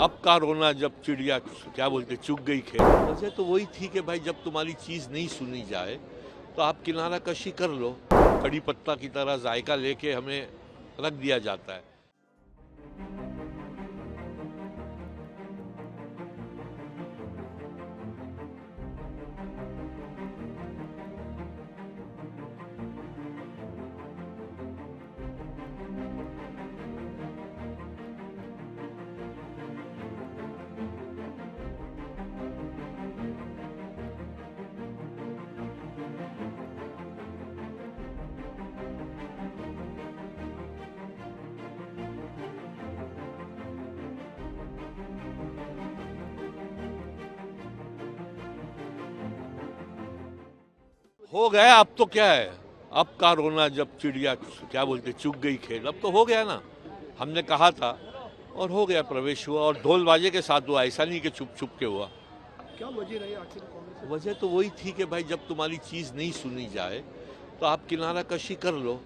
अब का रोना जब चिड़िया क्या बोलते चुग गई खेत। वजह तो वही थी कि भाई जब तुम्हारी चीज नहीं सुनी जाए तो आप किनारा कशी कर लो। कड़ी पत्ता की तरह जायका लेके हमें रख दिया जाता है। हो गया, अब तो क्या है। अब का रोना जब चिड़िया क्या बोलते चुग गई खेत। अब तो हो गया ना, हमने कहा था और हो गया, प्रवेश हुआ और ढोल बाजे के साथ हुआ, ऐसा नहीं कि छुप छुप के हुआ। क्या वजह रही आखिर कांग्रेस? वजह तो वही थी कि भाई जब तुम्हारी चीज नहीं सुनी जाए तो आप किनारा कशी कर लो।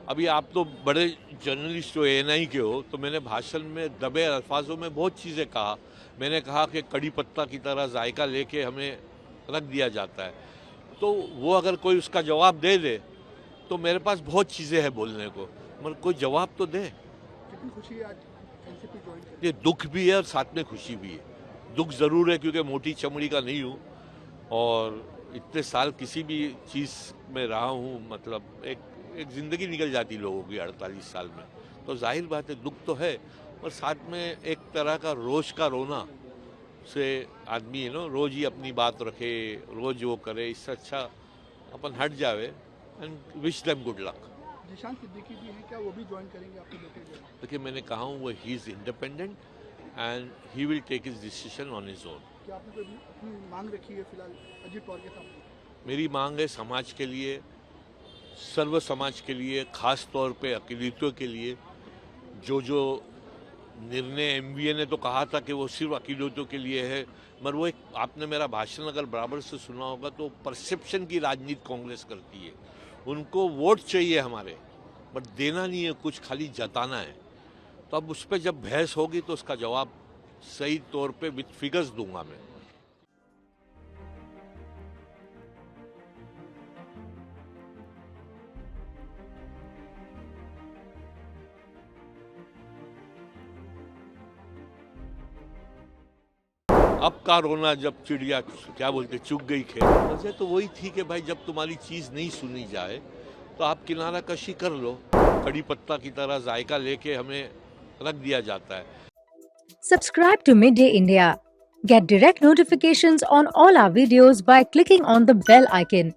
अभी आप तो बड़े जर्नलिस्ट हो, एएनआई के हो, तो मैंने भाषण में दबे अल्फाजों में बहुत चीजें कहा। मैंने कहा कि कड़ी पत्ता की तरह जायका लेके हमें रख दिया जाता है। तो वो अगर कोई उसका जवाब दे दे तो मेरे पास बहुत चीज़ें हैं बोलने को, मगर कोई जवाब तो दे। कितनी खुशी है आज एनसीपी ज्वाइन करके? ये दुख भी है और साथ में खुशी भी है। दुख ज़रूर है क्योंकि मोटी चमड़ी का नहीं हूँ और इतने साल किसी भी चीज़ में रहा हूँ, मतलब एक ज़िंदगी निकल जाती लोगों की 48 साल में। तो जाहिर बात है दुख तो है, और साथ में एक तरह का रोज का रोना से आदमी रोज ही अपनी बात रखे, रोज वो करे, इससे अच्छा अपन हट जावे and wish them good luck. Zeeshan Siddiqui भी हैं, क्या वो भी ज्वाइन करेंगे आपके बेटे को? देखिए मैंने कहा हूँ वो he is independent and he will take his decision on his own. क्या आपने कोई अपनी मांग रखी है फिलहाल अजीत पवार के सामने? मेरी मांग है समाज के लिए, सर्व समाज के लिए, खास तौर पे अकेलियों के लिए। जो निर्णय एमवीए ने तो कहा था कि वो सिर्फ अकेलियों के लिए है, मगर वो एक, आपने मेरा भाषण अगर बराबर से सुना होगा तो परसेप्शन की राजनीति कांग्रेस करती है। उनको वोट चाहिए हमारे, बट देना नहीं है कुछ, खाली जताना है। तो अब उस पर जब बहस होगी तो उसका जवाब सही तौर पे विथ फिगर्स दूंगा मैं। अब का रोना जब चिड़िया क्या बोलते चुग गई खेत। वजह तो वही थी कि भाई जब तुम्हारी चीज नहीं सुनी जाए तो आप किनारा कशी कर लो। कड़ी पत्ता की तरह जायका लेके हमें रख दिया जाता है। Subscribe to Midday India. Get direct notifications on all our videos by clicking on the bell icon.